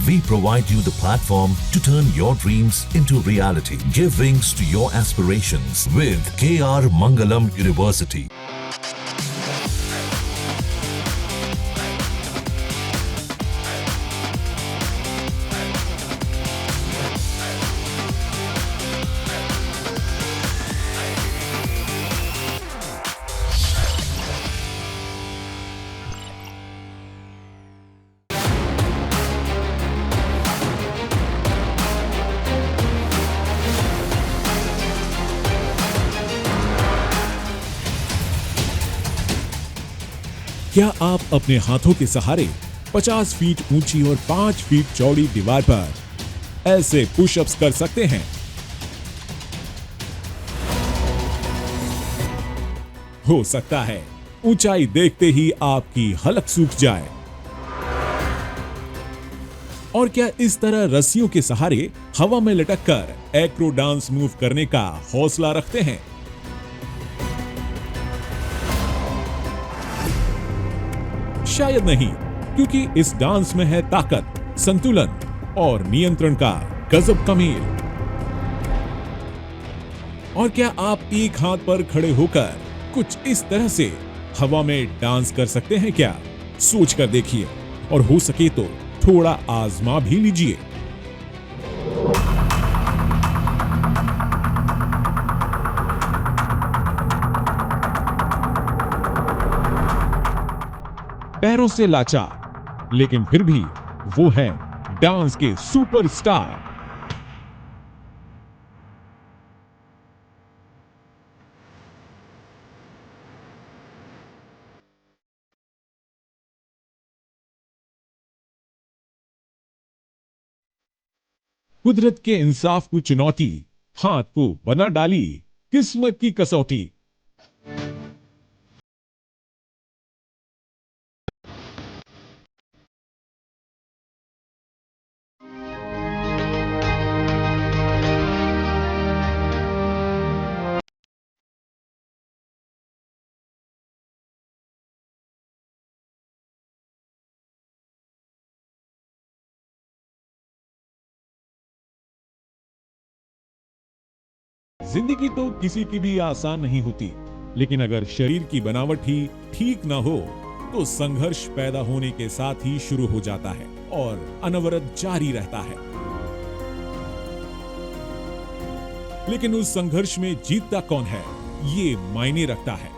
We provide you the platform to turn your dreams into reality. Give wings to your aspirations with KR Mangalam University. क्या आप अपने हाथों के सहारे 50 feet ऊंची और 5 फीट चौड़ी दीवार पर ऐसे पुशअप्स कर सकते हैं? हो सकता है ऊंचाई देखते ही आपकी हलक सूख जाए। और क्या इस तरह रस्सियों के सहारे हवा में लटक कर एक्रो डांस मूव करने का हौसला रखते हैं? शायद नहीं, क्योंकि इस डांस में है ताकत, संतुलन और नियंत्रण का गजब का मेल। और क्या आप एक हाथ पर खड़े होकर कुछ इस तरह से हवा में डांस कर सकते हैं क्या? सोच कर देखिए और हो सके तो थोड़ा आजमा भी लीजिए। पैरों से लाचार, लेकिन फिर भी वो है डांस के सुपरस्टार। कुदरत के इंसाफ की चुनौती, हाथ को बना डाली किस्मत की कसौटी। जिंदगी तो किसी की भी आसान नहीं होती, लेकिन अगर शरीर की बनावट ही ठीक ना हो तो संघर्ष पैदा होने के साथ ही शुरू हो जाता है और अनवरत जारी रहता है। लेकिन उस संघर्ष में जीतता कौन है, ये मायने रखता है।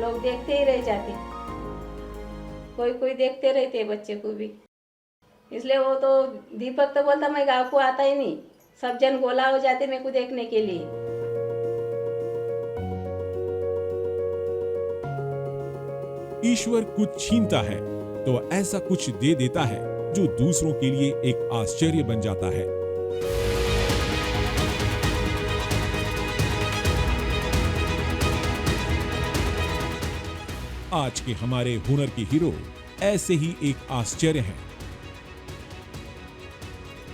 लोग देखते ही रह जाते, कोई कोई देखते रहते बच्चे को भी। इसलिए वो तो दीपक तो बोलता मैं गाँव को आता ही नहीं, सब जन गोला हो जाते मेरे को देखने के लिए। ईश्वर कुछ छीनता है तो ऐसा कुछ दे देता है जो दूसरों के लिए एक आश्चर्य बन जाता है। आज के हमारे हुनर के हीरो ऐसे ही एक आश्चर्य हैं।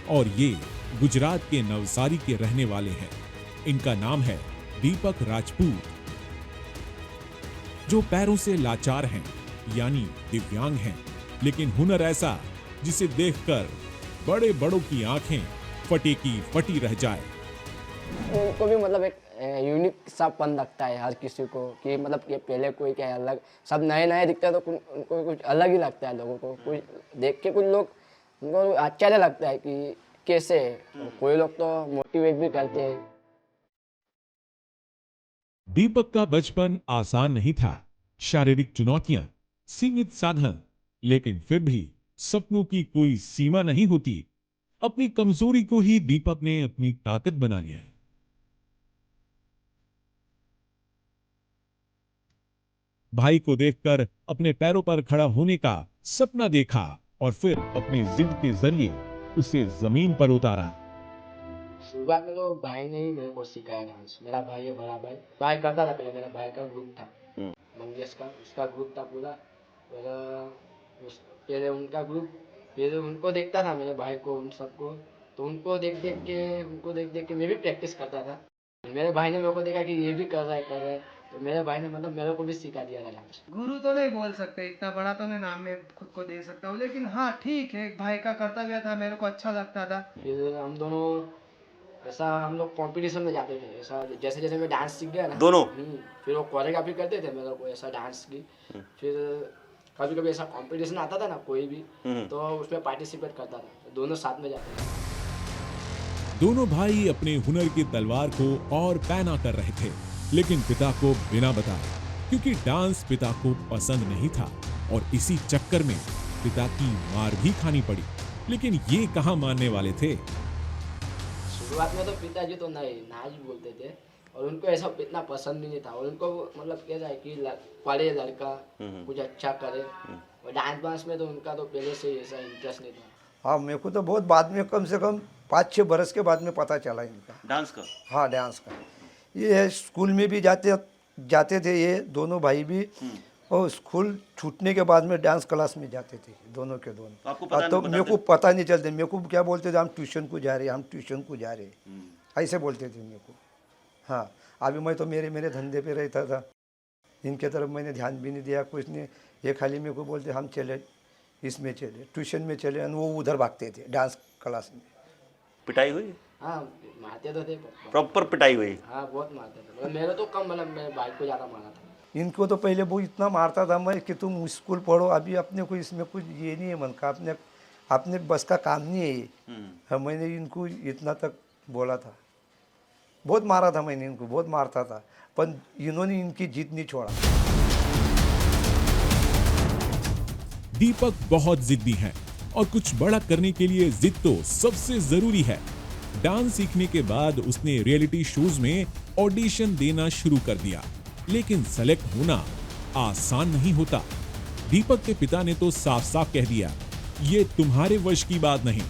और ये गुजरात के नवसारी के रहने वाले हैं। इनका नाम है दीपक राजपूत, जो पैरों से लाचार हैं, यानी दिव्यांग हैं, लेकिन हुनर ऐसा जिसे देखकर बड़े बड़ों की आंखें फटी की फटी रह जाए। उनको भी मतलब एक यूनिक सापन लगता है हर किसी को कि मतलब ये पहले कोई क्या अलग, सब नए नए दिखते हैं तो उनको कुछ अलग ही लगता है। लोगों को कुछ देख के कुछ लोग उनको आश्चर्य लगता है कि कैसे, कोई लोग तो मोटिवेट भी करते हैं। दीपक का बचपन आसान नहीं था, शारीरिक चुनौतियां, सीमित साधन, लेकिन फिर भी सपनों की कोई सीमा नहीं होती। अपनी कमजोरी को ही दीपक ने अपनी ताकत बना लिया। भाई को देखकर अपने पैरों पर खड़ा होने का सपना देखा और फिर अपनी जिद के जरिए उसे जमीन पर उतारा। शुरुआत में तो भाई ने ही मेरे को सिखाया डांस। मेरा भाई है, बड़ा भाई भाई करता था पहले, मेरा भाई का ग्रुप था मंगेश का, उसका ग्रुप था पूरा। पहले उनका ग्रुप, पहले उनको देखता था मेरे भाई को, उन सबको, तो उनको देख देख के मैं भी प्रैक्टिस करता था। मेरे भाई ने मेरे को देखा कि ये भी कर रहा है तो मेरे भाई ने मतलब मेरे को भी सिखा दिया था डांस। गुरु तो नहीं बोल सकते, इतना बड़ा तो मैं नाम में खुद को दे सकता हूँ, लेकिन हाँ ठीक है, एक भाई का कर्तव्य था, मेरे को अच्छा लगता था। फिर हम दोनों ऐसा हम लोग कंपटीशन में जाते थे, ऐसा जैसे जैसे मैं डांस सीख गया ना दोनों? फिर वो कोरियोग्राफी करते थे मेरे को ऐसा डांस की। फिर कभी कभी ऐसा कंपटीशन आता था ना कोई भी, तो उसमें पार्टिसिपेट करता था, दोनों साथ में जाते थे। दोनों भाई अपने हुनर की तलवार को और पैना कर रहे थे, लेकिन पिता को बिना बताए, क्योंकि डांस पिता को पसंद नहीं था और इसी चक्कर में पिता की मार भी खानी पड़ी। लेकिन ये कहां मानने वाले थे। शुरुआत में तो पिताजी तो नहीं ना ही बोलते थे, और उनको ऐसा इतना पसंद भी नहीं था, और उनको मतलब क्या है कि पढ़े लड़का कुछ अच्छा करे, और डांस वांस में तो उनका तो पहले से ही ऐसा इंटरेस्ट नहीं था। हाँ, मेरे को तो बहुत बाद में, कम से कम 5-6 बरस के बाद में पता चला इनका डांस का। हाँ, डांस का। ये स्कूल में भी जाते थे ये दोनों भाई भी, और स्कूल छूटने के बाद में डांस क्लास में जाते थे दोनों के दोनों। तो आपको पता तो नहीं मेरे को पता नहीं चलते, मेरे को क्या बोलते थे, हम ट्यूशन को जा रहे, हम ट्यूशन को जा रहे, ऐसे बोलते थे मेरे को। हाँ, अभी मैं तो मेरे धंधे पे रहता था, इनके तरफ मैंने ध्यान भी नहीं दिया, कुछ नहीं। ये खाली मेरे को बोलते हम चले, इसमें चले, ट्यूशन में चले, और वो उधर भागते थे डांस क्लास में। पिटाई हुई? हाँ, मारते तो थे, प्रॉपर पिटाई हुई? हाँ बहुत मारते थे, मतलब मेरे तो कम, मतलब मेरे भाई को ज़्यादा मारा था। इनको तो पहले वो इतना मारता था मैं कि तुम स्कूल पढ़ो, अभी अपने को इसमें कुछ ये नहीं है, मन का अपने बस का काम नहीं है ये। हाँ, मैंने इनको इतना तक बोला था, बहुत मारा था मैंने इनको, बहुत मारता था, पर इन्होंने इनकी जिद नहीं छोड़ा। दीपक बहुत जिद्दी है और कुछ बड़ा करने के लिए जिद तो सबसे जरूरी है। डांस सीखने के बाद उसने रियलिटी शोज में ऑडिशन देना शुरू कर दिया, लेकिन सेलेक्ट होना आसान नहीं होता। दीपक के पिता ने तो साफ साफ कह दिया, ये तुम्हारे वश की बात नहीं।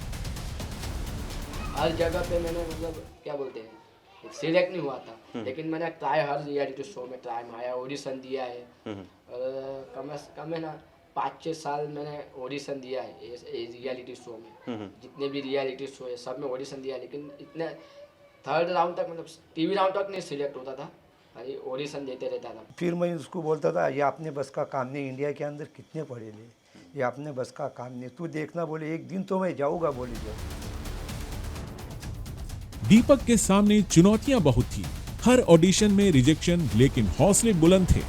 हर जगह पे मैंने मतलब क्या बोलते हैं, सिलेक्ट नहीं हुआ था, लेकिन मैंने ट्राई, हर रियलिटी शो में ट्राई मारा, ऑडिशन दिया है, और कम से कम है ना 5-6 साल मैंने ऑडिशन दिया है रियलिटी शो में। जितने भी रियलिटी शो है सब में ऑडिशन दिया है, लेकिन इतने 3rd राउंड तक, मतलब टीवी राउंड तक नहीं सिलेक्ट होता था, खाली ऑडिशन देते रहता था। फिर मैं उसको बोलता था, ये अपने बस का काम नहीं, इंडिया के अंदर कितने पढ़े ले, ये अपने बस का काम नहीं, तू देखना, बोले एक दिन तो मैं जाऊँगा, बोले जाओ। दीपक के सामने चुनौतियां बहुत थी, हर ऑडिशन में रिजेक्शन, लेकिन हौसले बुलंद थे।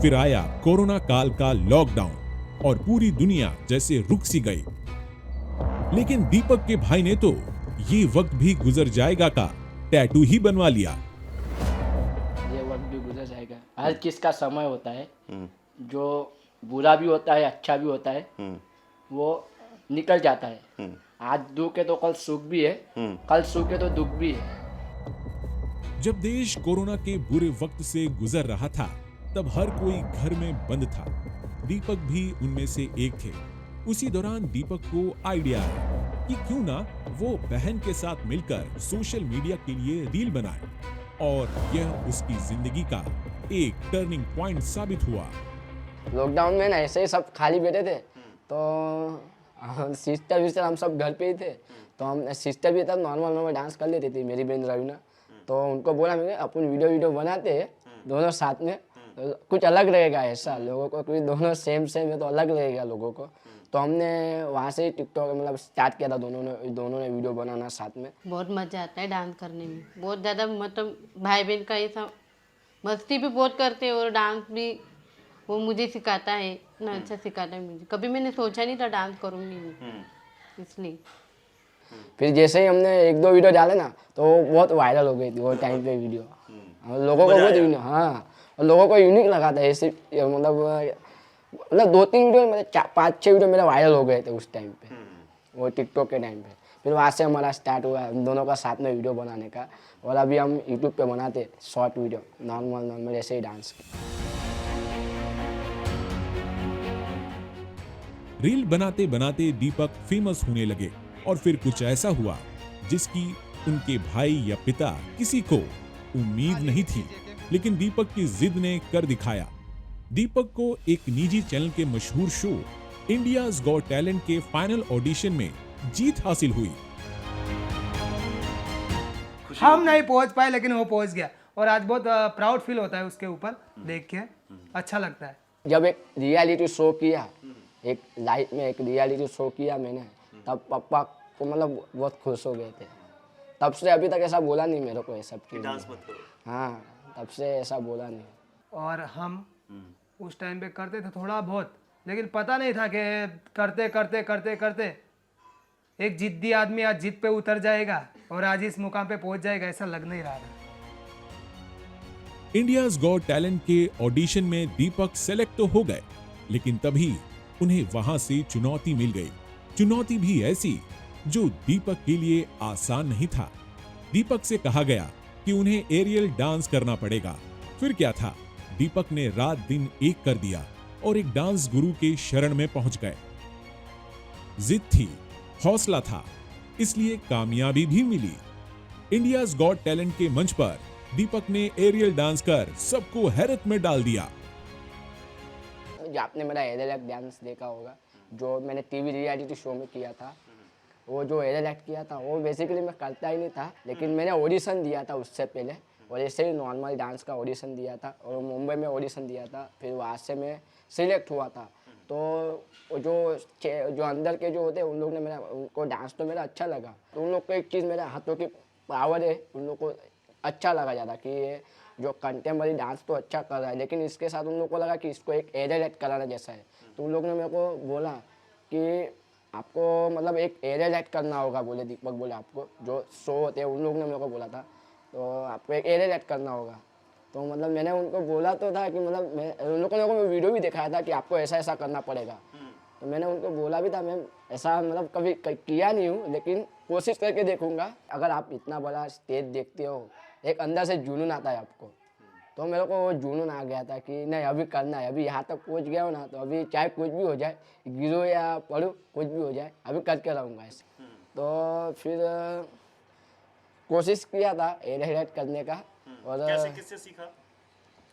फिर आया कोरोना काल का लॉकडाउन और पूरी दुनिया जैसे रुक सी गई, लेकिन दीपक के भाई ने तो ये वक्त भी गुजर जाएगा का टैटू ही बनवा लिया। ये वक्त भी गुजर जाएगा, हर किस का समय होता है, जो बुरा भी होता है अच्छा भी होता है, वो निकल जाता है। आज दुख है तो कल सुख भी है, कल सुख है तो दुख भी है। जब देश कोरोना के बुरे वक्त से गुजर रहा था, तब हर कोई घर में बंद था। दीपक भी उनमें से एक थे। उसी दौरान दीपक को आइडिया आया कि क्यों ना वो बहन के साथ मिलकर सोशल मीडिया के लिए रील बनाए, और यह उसकी जिंदगी का एक टर्निंग पॉइंट साबित हुआ। लॉकडाउन में ना ऐसे ही सब खाली बैठे थे, तो सिस्टर हम सब घर पे ही थे, तो हम सिस्टर भी तब नॉर्मल डांस कर लेती थी, मेरी बहन रवीना। तो उनको बोला मैंने, अपन वीडियो बनाते हैं दोनों साथ में, तो कुछ अलग रहेगा ऐसा लोगों को, क्योंकि दोनों सेम है तो अलग लगेगा लोगों को। तो हमने वहाँ से ही टिकटॉक मतलब स्टार्ट किया था, दोनों ने वीडियो बनाना साथ में। बहुत मजा आता है डांस करने में, बहुत ज़्यादा, मतलब भाई बहन का ये सब मस्ती भी बहुत करते हैं, और डांस भी वो मुझे सिखाता है, इतना अच्छा सिखाता है मुझे। कभी मैंने सोचा नहीं था डांस करूँगी मैं, इसलिए। फिर जैसे ही हमने 1-2 वीडियो डाले ना, तो वो बहुत वायरल हो गई थी वो टाइम पे वीडियो, लोगों को बहुत, हाँ, और लोगों को यूनिक लगा था ऐसे, मतलब 2-3 वीडियो, मतलब 5-6 वीडियो मेरे वायरल हो गए थे उस टाइम पे, वो टिकटॉक के टाइम पे। फिर वहाँ से हमारा स्टार्ट हुआ हम दोनों का साथ में वीडियो बनाने का, और अभी हम यूट्यूब पे बनाते शॉर्ट वीडियो, नॉर्मल ऐसे ही डांस। रील बनाते बनाते दीपक फेमस होने लगे, और फिर कुछ ऐसा हुआ जिसकी उनके भाई या पिता किसी को उम्मीद नहीं थी, लेकिन दीपक की जिद ने कर दिखाया। दीपक को एक निजी चैनल के मशहूर शो इंडियाज गॉट टैलेंट के फाइनल ऑडिशन में जीत हासिल हुई। हम नहीं पहुंच पाए, लेकिन वो पहुंच गया, और आज बहुत प्राउड फील होता है उसके ऊपर देख के, अच्छा लगता है। जब एक रियलिटी शो किया, एक लाइफ में एक रियलिटी शो किया मैंने, तब पापा को मतलब बहुत खुश हो गए थे। तब से अभी तक ऐसा बोला नहीं मेरे को ये सब के डांस लिए। मत करो। हाँ, तब से ऐसा बोला नहीं। और हम उस टाइम पे करते थे थोड़ा बहुत, लेकिन पता नहीं था कि करते करते करते करते एक जिद्दी आदमी आज जिद पे उतर जाएगा और आज इस मुकाम पे पहुंच जाएगा, ऐसा लग नहीं रहा था। इंडियाज गॉट टैलेंट के ऑडिशन में दीपक सेलेक्ट तो हो गए, लेकिन तभी उन्हें वहां से चुनौती मिल गई। चुनौती भी ऐसी जो दीपक के लिए आसान नहीं था। दीपक से कहा गया कि उन्हें एरियल डांस करना पड़ेगा। फिर क्या था, दीपक ने रात दिन एक कर दिया और एक डांस गुरु के शरण में पहुंच गए। जिद थी, हौसला था, इसलिए कामयाबी भी मिली। इंडियाज गॉट टैलेंट के मंच पर दीपक ने एरियल डांस कर सबको हैरत में डाल दिया। जो आपने मेरा एरियल डांस देखा होगा, जो मैंने टीवी रियलिटी शो में किया था, वो जो एरियल एक्ट किया था वो बेसिकली मैं करता ही नहीं था, लेकिन मैंने ऑडिशन दिया था उससे पहले, और ऐसे ही नॉर्मल डांस का ऑडिशन दिया था और मुंबई में ऑडिशन दिया था। फिर वहाँ से मैं सिलेक्ट हुआ था। तो वो जो अंदर के जो होते हैं उन लोग ने उनको डांस तो मेरा अच्छा लगा। तो उन लोग को एक चीज़ मेरे हाथों की पावर है, उन लोग को अच्छा लगा ज़्यादा कि ये जो कंटेम्पररी डांस तो अच्छा कर रहा है, लेकिन इसके साथ उन लोग को लगा कि इसको एक एरियल एक्ट कराना जैसा है। तो उन लोग ने मेरे को बोला कि आपको मतलब एक एरियल एक्ट करना होगा, बोले दीपक बोले आपको जो शो होते हैं उन लोग ने मेरे को बोला था, तो आपको एक एरियल एक्ट करना होगा। तो मतलब मैंने उनको बोला तो था कि मतलब उन लोगों ने मेरे को वीडियो भी दिखाया था कि आपको ऐसा ऐसा करना पड़ेगा। तो मैंने उनको बोला भी था मैं ऐसा मतलब कभी किया नहीं हूँ, लेकिन कोशिश करके देखूंगा। अगर आप इतना बड़ा स्टेज देखते हो, एक अंदर से जुनून आता है आपको, तो मेरे को वो जुनून आ गया था कि नहीं अभी करना है। अभी यहाँ तक पहुँच गया हो ना, तो अभी चाहे कुछ भी हो जाए, गिरो या पढ़ो, कुछ भी हो जाए, अभी करके रहूँगा ऐसे। तो फिर कोशिश किया था एरियल एक्ट करने का। और कैसे किससे सीखा?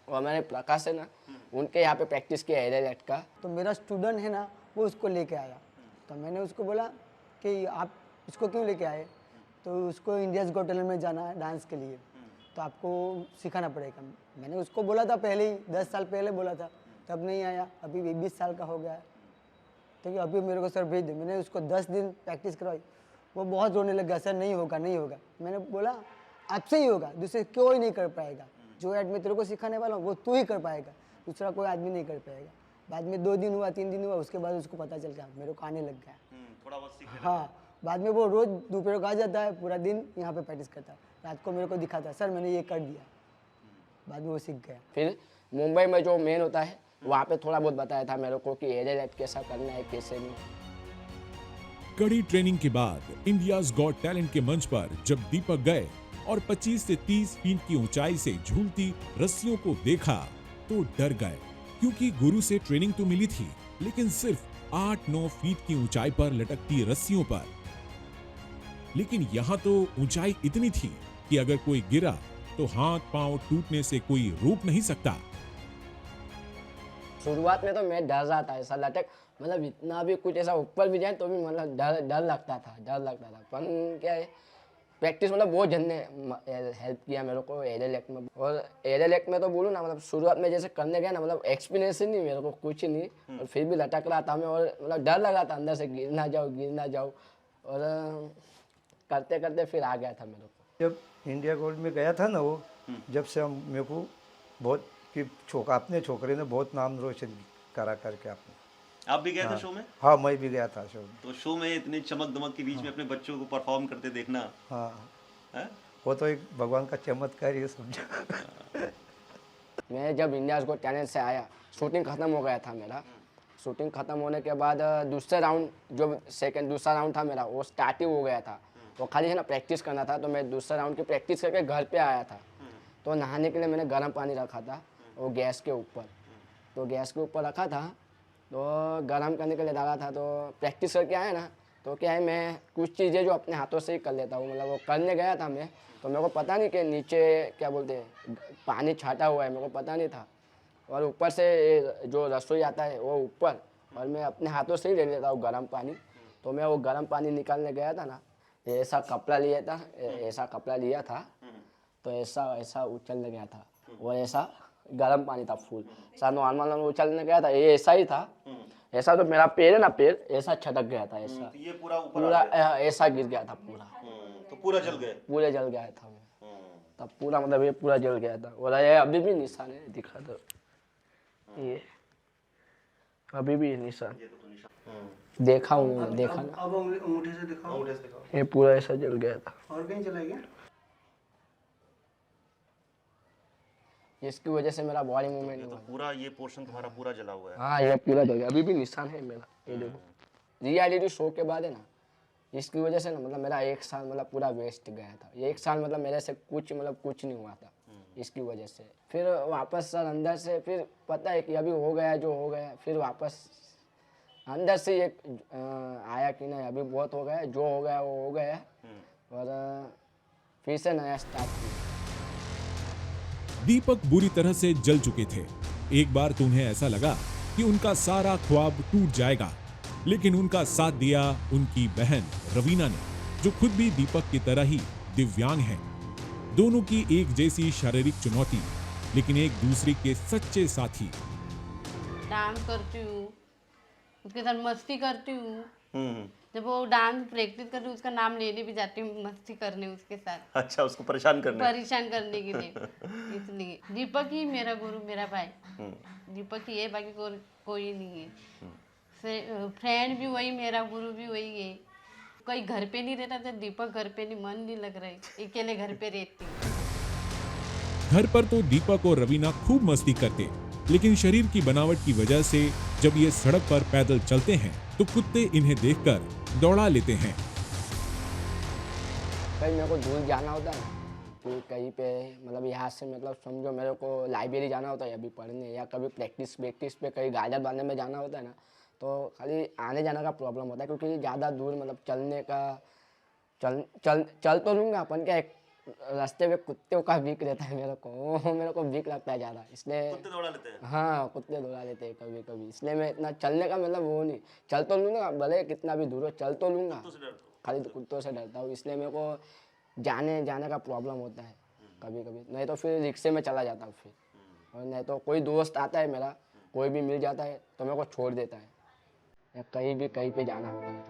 और मैंने प्रकाश है ना, उनके यहाँ पे प्रैक्टिस किया एरियल एक्ट का। तो मेरा स्टूडेंट है ना, वो उसको लेके आया। तो मैंने उसको बोला कि आप इसको क्यों लेके आए? तो उसको इंडियाज़ गॉट टैलेंट में जाना है डांस के लिए, तो आपको सिखाना पड़ेगा। मैंने उसको बोला था पहले ही, 10 साल पहले बोला था, तब नहीं आया। अभी 20 साल का हो गया है, तो अभी मेरे को सर भेज दे। मैंने उसको 10 दिन प्रैक्टिस करवाई, वो बहुत रोने लग गया, सर नहीं होगा नहीं होगा। मैंने बोला आपसे ही होगा, दूसरे कोई नहीं कर पाएगा। जो ऐड में तेरे को सिखाने वाला हूँ वो तू ही कर पाएगा, दूसरा कोई आदमी नहीं कर पाएगा। बाद में 2 दिन हुआ, 3 दिन हुआ, उसके बाद उसको पता चल गया, मेरे को आने लग गया। थोड़ा बहुत सीखने हाँ, बाद में वो रोज दोपहर को आ जाता है, पूरा दिन यहाँ पे प्रैक्टिस करता है। रात को मेरे को दिखाता है, सर मैंने ये कर दिया। बाद में वो सीख गया। फिर मुंबई में जो मेन होता है वहाँ पे थोड़ा बहुत बताया था मेरे को कि एरियल एक्ट कैसा करना है, कैसे नहीं। कड़ी ट्रेनिंग के बाद इंडियाज गॉट टैलेंट के मंच पर जब दीपक गए और 25 से 30 फीट की ऊंचाई से झूलती रस्सियों को देखा तो डर गए, क्योंकि गुरु से ट्रेनिंग तो मिली थी, लेकिन सिर्फ 8-9 फीट की ऊंचाई पर लटकती रस्सियों पर। लेकिन यहाँ तो ऊंचाई इतनी थी कि अगर कोई गिरा तो हाथ पांव टूटने से कोई रोक नहीं सकता। शुरुआत में तो मैं डर रहा था, ऐसा लटक मतलब इतना भी कुछ ऐसा ऊपर भी जाए तो भी मतलब डर लगता था। पर क्या है, प्रैक्टिस मतलब बहुत जन ने हेल्प किया मेरे को एरियल एक्ट में। और एरियल एक्ट में तो बोलूँ ना, मतलब शुरुआत में जैसे करने गया ना, मतलब एक्सपीरियंस ही नहीं मेरे को, कुछ नहीं, और फिर भी लटक रहा था मैं, और मतलब डर लग रहा था अंदर से, गिर ना जाऊँ। और करते करते फिर आ गया था मेरे को। जब इंडिया गोल्ड में गया था ना वो, जब से हम मेरे को बहुत कि अपने छोकरे ने बहुत नाम रोशन करा करके आपने। आप भी गए थे शो में? हाँ, मैं भी गया था शो में। तो शो में इतनी चमक दमक के बीच में अपने बच्चों को परफॉर्म करते देखना, हाँ है? वो तो एक भगवान का चमत्कार ही समझा। मैं जब इंडियाज़ गॉट टैलेंट से आया, शूटिंग ख़त्म हो गया था मेरा। शूटिंग ख़त्म होने के बाद दूसरा राउंड था मेरा, वो स्टार्ट ही हो गया था। तो खाली है ना प्रैक्टिस करना था, तो मैं दूसरा राउंड की प्रैक्टिस करके घर पे आया था। तो नहाने के लिए मैंने गर्म पानी रखा था वो गैस के ऊपर, तो गैस के ऊपर रखा था, तो गर्म करने के लिए डाला था। तो प्रैक्टिस करके आया ना, तो क्या है, मैं कुछ चीज़ें जो अपने हाथों से ही कर लेता हूँ, मतलब वो करने गया था मैं, तो मेरे को पता नहीं कि नीचे क्या बोलते हैं पानी छाटा हुआ है, मेरे को पता नहीं था। और ऊपर से जो रसोई आता है वो ऊपर, और मैं अपने हाथों से ही ले लेता हूँ गर्म पानी। तो मैं वो गर्म पानी निकालने गया था ना, ऐसा कपड़ा लिया था, तो ऐसा ऐसा उछलने गया था, और ऐसा गर्म पानी था फुल, ऐसा नॉर्मल उछलने गया था, ये ऐसा ही था, ऐसा तो मेरा पैर है ना, पैर ऐसा छटक गया था, ऐसा तो ये पूरा ऊपर पूरा ऐसा गिर गया था पूरा, तो पूरा जल गए। पूरे जल गया था मैं, तब पूरा मतलब ये पूरा जल गया था, और ये अभी भी निशान है, दिखा दो, ये अभी भी निशान देखा हूँ, देखा ना, अब अंगूठे से दिखाओ। ये पूरा ऐसा जल गया था। और कहीं चला गया? इसकी वजह से मेरा बॉडी मूवमेंट तो हुआ। पूरा ये पोर्शन तुम्हारा पूरा जला हुआ है। हाँ, ये पूरा जल गया, अभी भी निशान है मेरा, ये देखो। रियलिटी शो के बाद है ना, इसकी वजह से ना मतलब मेरा 1 साल मतलब पूरा वेस्ट गया था। ये 1 साल मतलब मेरे से कुछ नहीं हुआ था इसकी वजह से। फिर वापस सर अंदर से फिर पता है कि अभी हो गया जो हो गया, फिर वापस अंदर से ये आया कि नहीं अभी बहुत हो गया, जो हो गया वो हो गया, और फिर से नया स्टार्ट किया। दीपक बुरी तरह से जल चुके थे। एक बार तो उन्हें ऐसा लगा कि उनका सारा ख्वाब टूट जाएगा, लेकिन उनका साथ दिया उनकी बहन रवीना ने, जो खुद भी दीपक की तरह ही दिव्यांग है। दोनों की एक जैसी शारीरिक चुनौती, लेकिन एक दूसरे के सच्चे साथी। डांस करती हूँ, उसके साथ मस्ती करती हूँ। जब वो डांस प्रैक्टिस करती हूँ, उसका नाम लेने भी जाती हूँ मस्ती करने उसके साथ। अच्छा, उसको परेशान करने के लिए। इसलिए दीपक ही मेरा गुरु, मेरा भाई दीपक ही है, बाकी कोई नहीं है। फ्रेंड भी वही, मेरा गुरु भी वही है। कोई घर पे नहीं रहता तो दीपक घर पे नहीं, मन नहीं लग रहा है, अकेले घर पे रहती हूँ। घर पर तो दीपक और रवीना खूब मस्ती करते, लेकिन शरीर की बनावट की वजह से जब ये सड़क पर पैदल चलते हैं तो कुत्ते इन्हें देखकर दौड़ा लेते हैं। कहीं मेरे को दूर जाना होता है ना, कि कहीं पे मतलब यहाँ से मतलब समझो मेरे को लाइब्रेरी जाना होता है अभी पढ़ने, या कभी प्रैक्टिस पे कहीं गाजर बांधने में जाना होता है ना, तो खाली आने जाने का प्रॉब्लम होता है, क्योंकि ज़्यादा दूर मतलब चलने का चल तो लूँगा अपन क्या, एक रास्ते में कुत्तों का बीक रहता है, मेरे को बीक लगता है ज़्यादा, इसलिए कुत्ते दौड़ा लेते हैं। हाँ, कुत्ते दौड़ा लेते हैं कभी कभी, इसलिए मैं इतना चलने का मतलब वो नहीं, चल तो लूँगा भले कितना भी दूर हो, चल तो लूँगा, खाली तो कुत्तों से डरता हूँ, इसलिए मेरे को जाने का प्रॉब्लम होता है कभी कभी। नहीं तो फिर रिक्शे में चला जाता हूँ फिर, और नहीं तो कोई दोस्त आता है मेरा, कोई भी मिल जाता है तो मेरे को छोड़ देता है, या कहीं पे जाना होता है।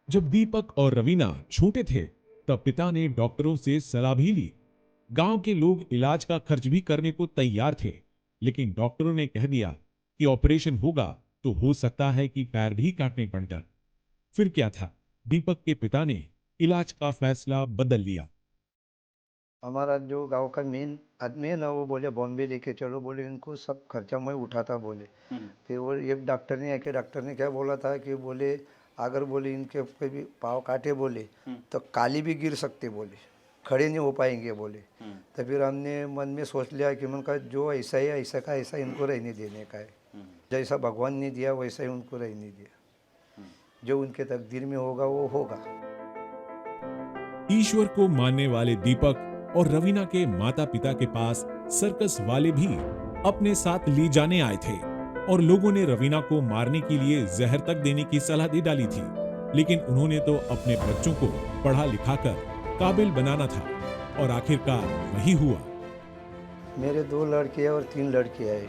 जब दीपक और रवीना छोटे थे तब पिता ने डॉक्टरों से सलाह भी ली। गांव के लोग इलाज का खर्च भी करने को तैयार थे, लेकिन डॉक्टरों ने कह दिया कि ऑपरेशन होगा तो हो सकता है कि पैर भी काटने पड़ जाए। फिर क्या था, दीपक के पिता ने इलाज का फैसला बदल लिया। हमारा जो गांव का मेन आदमी है ना, वो बोले बॉम्बे लेके चलो, बोले इनको सब खर्चा मैं उठाता बोले। फिर वो एक डॉक्टर ने आके, डॉक्टर ने क्या बोला था कि बोले अगर बोले इनके कभी पाँव काटे बोले तो काली भी गिर सकते बोले, खड़े नहीं हो पाएंगे बोले। तो फिर हमने मन में सोच लिया कि मन का जो ऐसा है ऐसा का ऐसा इनको रहने देने का है, जैसा भगवान ने दिया वैसा ही उनको रहने दिया, जो उनके तकदीर में होगा वो होगा। ईश्वर को मानने वाले दीपक और रवीना के माता पिता के पास सर्कस वाले भी अपने साथ ले जाने आए थे, और लोगों ने रवीना को मारने के लिए जहर तक देने की सलाह दे डाली थी, लेकिन उन्होंने तो अपने बच्चों को पढ़ा लिखाकर काबिल बनाना था, और आखिरकार वही हुआ। मेरे 2 लड़के और 3 लड़के हैं।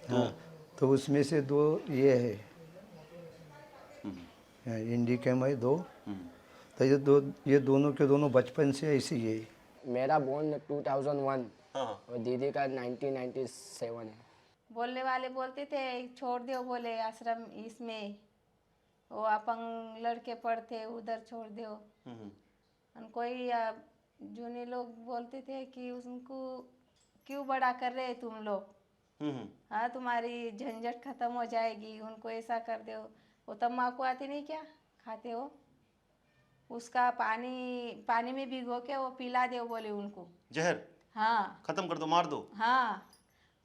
हाँ, तो उसमें से 2 ये है इंडी के में 2, तो ये दोनों के दोनों बचपन से ऐसे ही है। मेरा बोर्न 2001 और दीदी का 1997 है। बोलने वाले बोलते थे छोड़ दो बोले आश्रम, इसमें वो अपंग लड़के पढ़ते उधर छोड़ दो। कोई जूने लोग बोलते थे कि उनको क्यों बड़ा कर रहे तुम लोग, हाँ तुम्हारी झंझट खत्म हो जाएगी, उनको ऐसा कर दो। वो तम्बाकू आती नहीं क्या खाते हो, उसका पानी में भिगो के वो पिला दो बोले उनको, जहर। हाँ, खत्म कर दो, मार दो। हाँ,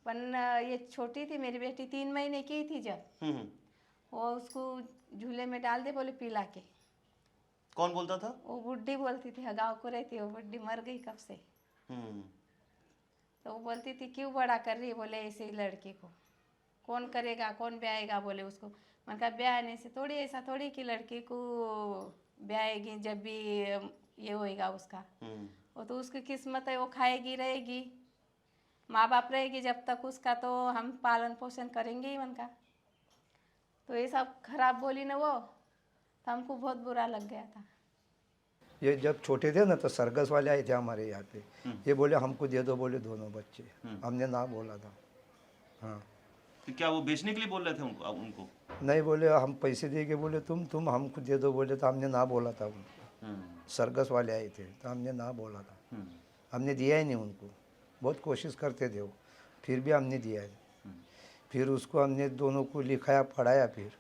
पर ये छोटी थी मेरी बेटी, 3 महीने की थी जब, वो उसको झूले में डाल दे बोले पिला के। कौन बोलता था? वो बुड्ढी बोलती थी, गाँव को रहती है वो बुड्ढी, मर गई कब से। तो वो बोलती थी क्यों बड़ा कर रही है बोले ऐसे लड़के को, कौन करेगा कौन ब्याएगा बोले उसको। मैंने कहा ब्याहने से थोड़ी, ऐसा थोड़ी कि लड़की को ब्याएगी, जब भी ये होएगा उसका। वो तो उसकी किस्मत है, वो खाएगी रहेगी, माँ बाप रहेगी जब तक उसका, तो हम पालन पोषण करेंगे ही उनका। तो ये सब खराब बोली ना वो, तो हमको बहुत बुरा लग गया था। ये जब छोटे थे ना तो सर्कस वाले आए थे हमारे यहाँ पे, ये बोले हमको दे दो, बोले दोनों बच्चे, हमने ना बोला था। हाँ, तो क्या वो बेचने के लिए बोल रहे थे उनको? नहीं, बोले हम पैसे दे के, बोले तुम हमको दे दो, बोले तो हमने ना बोला था उनको। सर्कस वाले आए थे तो हमने ना बोला था, हमने दिया ही नहीं उनको। बहुत कोशिश करते थे वो, फिर भी हमने दिया है। फिर उसको हमने दोनों को लिखाया, पढ़ाया फिर।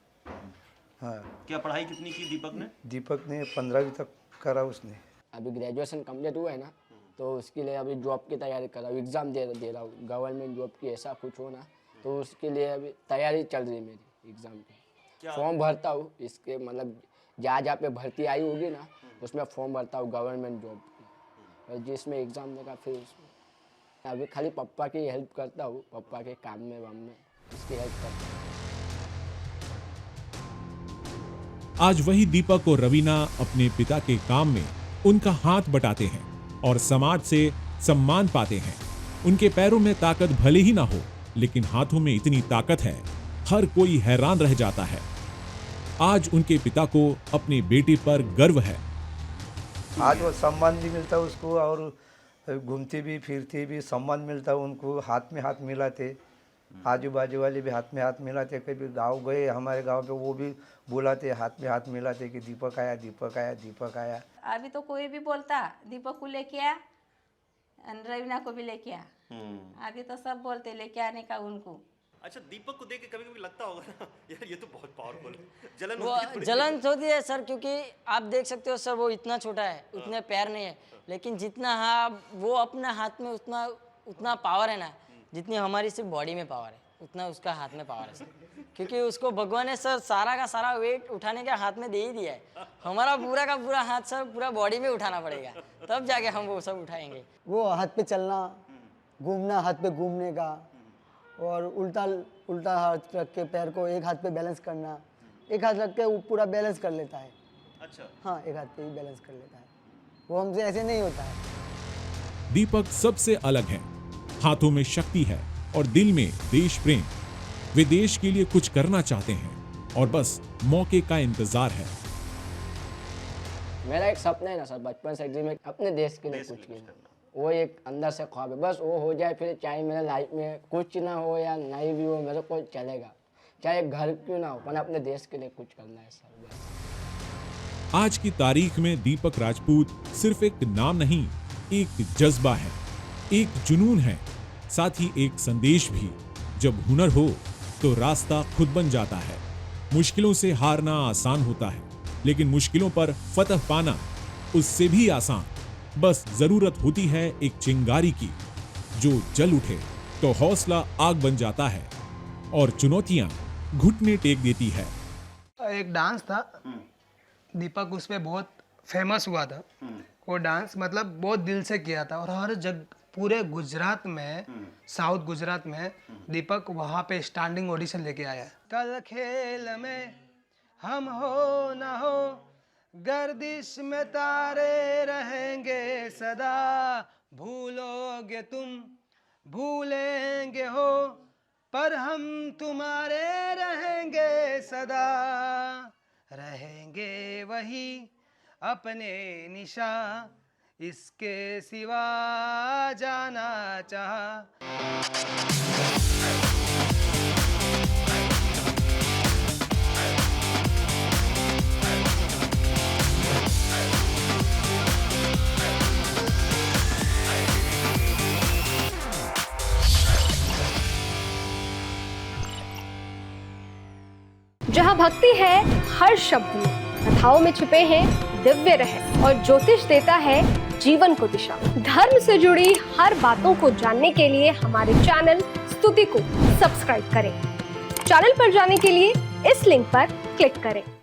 हाँ। क्या पढ़ाई कितनी की दीपक ने? दीपक ने 15वीं तक करा उसने। अभी ग्रेजुएशन कंप्लीट हुआ है ना, तो उसके लिए अभी जॉब की तैयारी कर रहा हूँ, एग्ज़ाम दे रहा हूँ, गवर्नमेंट जॉब की ऐसा कुछ हो ना, तो उसके लिए अभी तैयारी चल रही है मेरी एग्ज़ाम की। फॉर्म भरता हूँ इसके, मतलब जहाँ पे भर्ती आई होगी ना, उसमें फॉर्म भरता हूँ गवर्नमेंट जॉब की, और जिसमें एग्ज़ाम देगा फिर उसमें। अभी खाली पापा की हेल्प करता हूँ, पापा के काम में वाम में उसकी हेल्प करता हूँ। आज वही दीपक और रवीना अपने पिता के काम में उनका हाथ बटाते हैं और समाज से सम्मान पाते हैं। उनके पैरों में ताकत भले ही ना हो, लेकिन हाथों में इतनी ताकत है, हर कोई हैरान रह जाता है। आज उनके पिता को अपनी बेटी पर गर्व है। आज वो सम्मान भी मिलता है उसको, और घूमती भी फिरती भी सम्मान मिलता है उनको, हाथ में हाथ मिलाते, आजू बाजू वाले भी हाथ में हाथ मिलाते। कभी गांव गए हमारे गांव पे, वो भी बुलाते, हाथ में हाथ मिलाते कि दीपक आया, दीपक आया, दीपक आया। अभी तो कोई भी बोलता दीपक को लेके आ, रवीना को भी लेके आ। अभी तो सब बोलते लेके आने का उनको। अच्छा, दीपक को देख के कभी कभी लगता होगा ना यार ये तो बहुत पावरफुल है, जलन वो होती है थोड़ी? जलन होती है सर, क्योंकि आप देख सकते हो सर, वो इतना छोटा है, उतने पैर नहीं है, लेकिन जितना वो अपने हाथ में उतना पावर है ना, जितनी हमारी सिर्फ बॉडी में पावर है, उतना उसका हाथ में पावर है सर। क्योंकि उसको भगवान ने सर सारा का सारा वेट उठाने का हाथ में दे ही दिया है। हमारा पूरा का पूरा हाथ सर पूरा बॉडी में उठाना पड़ेगा, तब जाके हम वो सब उठाएंगे। वो हाथ पे चलना, घूमना, हाथ पे घूमने का, और उल्टा हाथ रख के पैर को एक हाथ पे बैलेंस करना, एक हाथ रख के वो पूरा बैलेंस कर लेता है। अच्छा। हाँ, एक हाथ पे ही बैलेंस कर लेता है, वो हमसे ऐसे नहीं होता है। दीपक सबसे अलग है, हाथों में शक्ति है और दिल में देश प्रेम। वे देश के लिए कुछ करना चाहते हैं और बस मौके का इंतजार है। मेरा एक सपना है ना सर, बचपन से ड्रीम है अपने देश के लिए कुछ किया। वो एक अंदर से ख्वाब है, बस वो हो जाए, फिर चाहे मेरे लाइफ में कुछ ना हो या नहीं भी हो, मेरे को चलेगा, चाहे घर क्यों ना हो, पर अपने देश के लिए कुछ करना है सर बस। आज की तारीख में दीपक राजपूत सिर्फ एक नाम नहीं, एक जज्बा है, एक जुनून है, साथ ही एक संदेश भी। जब हुनर हो तो रास्ता खुद बन जाता है। मुश्किलों से हारना आसान होता है, लेकिन मुश्किलों पर फतह पाना उससे भी आसान। बस जरूरत होती है एक चिंगारी की, जो जल उठे तो हौसला आग बन जाता है और चुनौतियां घुटने टेक देती है। एक डांस था, दीपक उस पे बहुत फेमस हुआ था। वो डांस मतलब बहुत दिल से किया था, और हर जगह पूरे गुजरात में, साउथ गुजरात में दीपक वहाँ पे स्टैंडिंग ऑडिशन लेके आया है। कल खेल में हम हो ना हो, गर्दिश में तारे रहेंगे सदा, भूलोगे तुम भूलेंगे हो, पर हम तुम्हारे रहेंगे सदा, रहेंगे वही अपने निशा, इसके सिवा जाना चाहा। जहाँ भक्ति है हर शब्द में, कथाओं में छुपे हैं दिव्य रहस्य, और ज्योतिष देता है जीवन को दिशा। धर्म से जुड़ी हर बातों को जानने के लिए हमारे चैनल स्तुति को सब्सक्राइब करें। चैनल पर जाने के लिए इस लिंक पर क्लिक करें।